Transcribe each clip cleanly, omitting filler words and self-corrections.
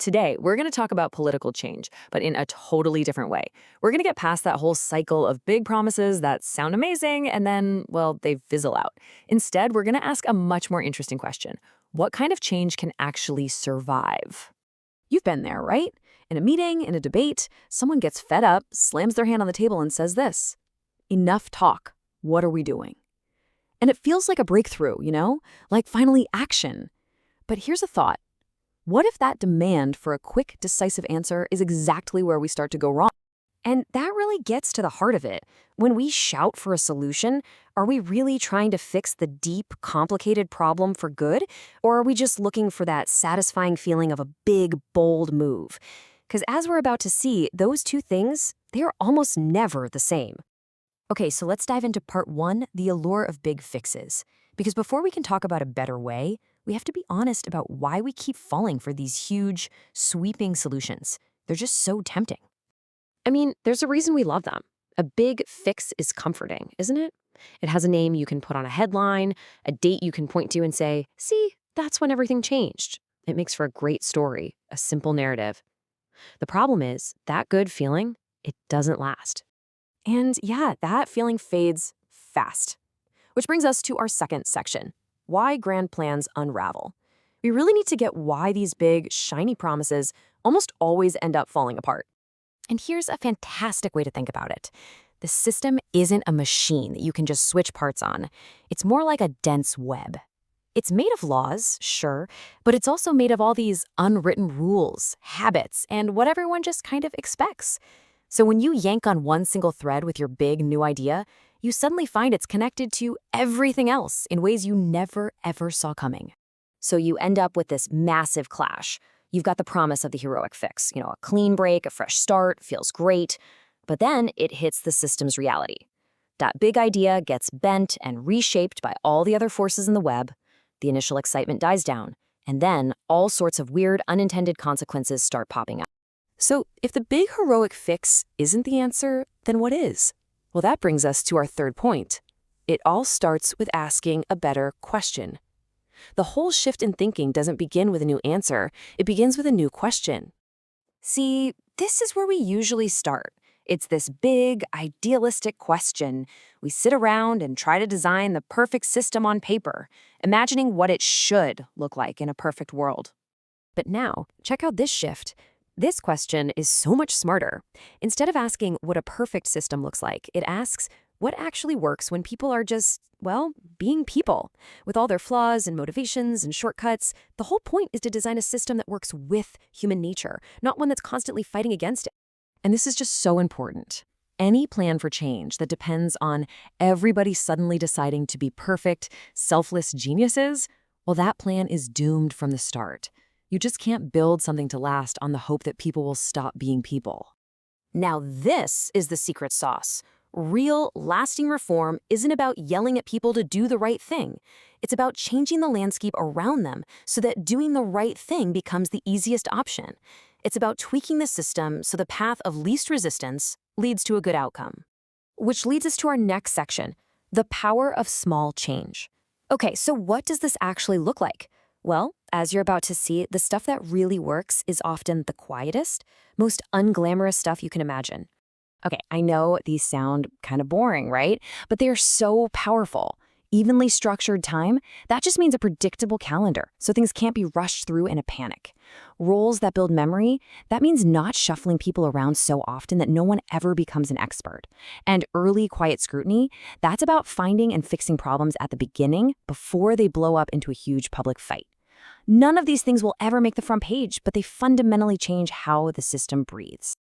Today, we're going to talk about political change, but in a totally different way. We're going to get past that whole cycle of big promises that sound amazing and then, well, they fizzle out. Instead, we're going to ask a much more interesting question. What kind of change can actually survive? You've been there, right? In a meeting, in a debate, someone gets fed up, slams their hand on the table and says this: "Enough talk. What are we doing?" And it feels like a breakthrough, like finally action. But here's a thought. What if that demand for a quick, decisive answer is exactly where we start to go wrong? And that really gets to the heart of it. When we shout for a solution, are we really trying to fix the deep, complicated problem for good? Or are we just looking for that satisfying feeling of a big, bold move? Because as we're about to see, those two things, they are almost never the same. Okay, so let's dive into part one, the allure of big fixes. Because before we can talk about a better way, we have to be honest about why we keep falling for these huge, sweeping solutions. They're just so tempting. I mean, there's a reason we love them. A big fix is comforting, isn't it? It has a name you can put on a headline, a date you can point to and say, see, that's when everything changed. It makes for a great story, a simple narrative. The problem is, that good feeling, it doesn't last. And yeah, that feeling fades fast. Which brings us to our second section, why grand plans unravel. We really need to get why these big, shiny promises almost always end up falling apart. And here's a fantastic way to think about it. The system isn't a machine that you can just switch parts on. It's more like a dense web. It's made of laws, sure, but it's also made of all these unwritten rules, habits, and what everyone just kind of expects. So when you yank on one single thread with your big new idea, you suddenly find it's connected to everything else in ways you never, ever saw coming. So you end up with this massive clash. You've got the promise of the heroic fix, a clean break, a fresh start, feels great. But then it hits the system's reality. That big idea gets bent and reshaped by all the other forces in the web. The initial excitement dies down, and then all sorts of weird, unintended consequences start popping up. So if the big heroic fix isn't the answer, then what is? Well, that brings us to our third point. It all starts with asking a better question. The whole shift in thinking doesn't begin with a new answer, it begins with a new question. See, this is where we usually start. It's this big, idealistic question. We sit around and try to design the perfect system on paper, imagining what it should look like in a perfect world. But now, check out this shift. This question is so much smarter. Instead of asking what a perfect system looks like, it asks what actually works when people are just, being people. With all their flaws and motivations and shortcuts, the whole point is to design a system that works with human nature, not one that's constantly fighting against it. And this is just so important. Any plan for change that depends on everybody suddenly deciding to be perfect, selfless geniuses, well, that plan is doomed from the start. You just can't build something to last on the hope that people will stop being people. Now this is the secret sauce. Real, lasting reform isn't about yelling at people to do the right thing. It's about changing the landscape around them so that doing the right thing becomes the easiest option. It's about tweaking the system so the path of least resistance leads to a good outcome. Which leads us to our next section, the power of small change. Okay, so what does this actually look like? Well, as you're about to see, the stuff that really works is often the quietest, most unglamorous stuff you can imagine. Okay, I know these sound kind of boring, right? But they are so powerful. Evenly structured time, that just means a predictable calendar, so things can't be rushed through in a panic. Roles that build memory, that means not shuffling people around so often that no one ever becomes an expert. And early quiet scrutiny, that's about finding and fixing problems at the beginning before they blow up into a huge public fight. None of these things will ever make the front page, but they fundamentally change how the system breathes.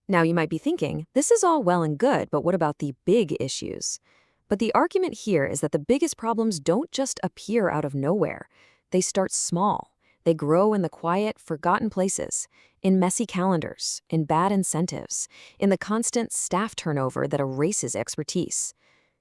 Now you might be thinking, this is all well and good, but what about the big issues? But the argument here is that the biggest problems don't just appear out of nowhere. They start small. They grow in the quiet, forgotten places, in messy calendars, in bad incentives, in the constant staff turnover that erases expertise.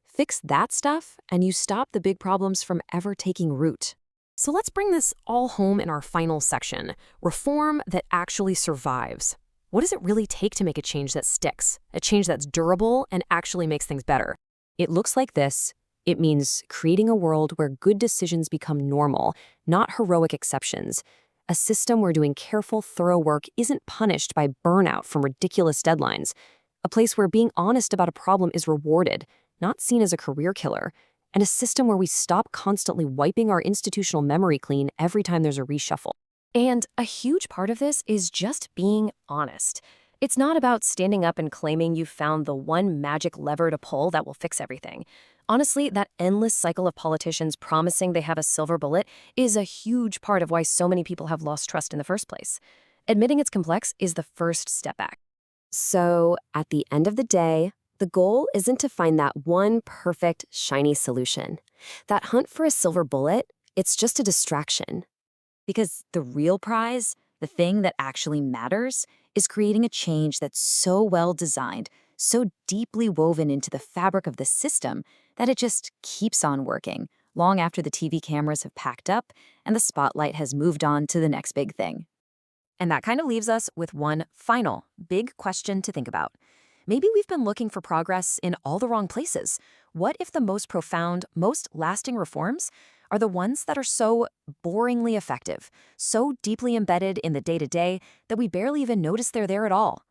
Fix that stuff, and you stop the big problems from ever taking root. So let's bring this all home in our final section, reform that actually survives. What does it really take to make a change that sticks, a change that's durable and actually makes things better? It looks like this. It means creating a world where good decisions become normal, not heroic exceptions. A system where doing careful, thorough work isn't punished by burnout from ridiculous deadlines. A place where being honest about a problem is rewarded, not seen as a career killer. And a system where we stop constantly wiping our institutional memory clean every time there's a reshuffle. And a huge part of this is just being honest. It's not about standing up and claiming you've found the one magic lever to pull that will fix everything. Honestly, that endless cycle of politicians promising they have a silver bullet is a huge part of why so many people have lost trust in the first place. Admitting it's complex is the first step back. So, at the end of the day, the goal isn't to find that one perfect, shiny solution. That hunt for a silver bullet, it's just a distraction. Because the real prize, the thing that actually matters, is creating a change that's so well designed, so deeply woven into the fabric of the system that it just keeps on working, long after the TV cameras have packed up and the spotlight has moved on to the next big thing. And that kind of leaves us with one final big question to think about. Maybe we've been looking for progress in all the wrong places. What if the most profound, most lasting reforms are the ones that are so boringly effective, so deeply embedded in the day-to-day that we barely even notice they're there at all?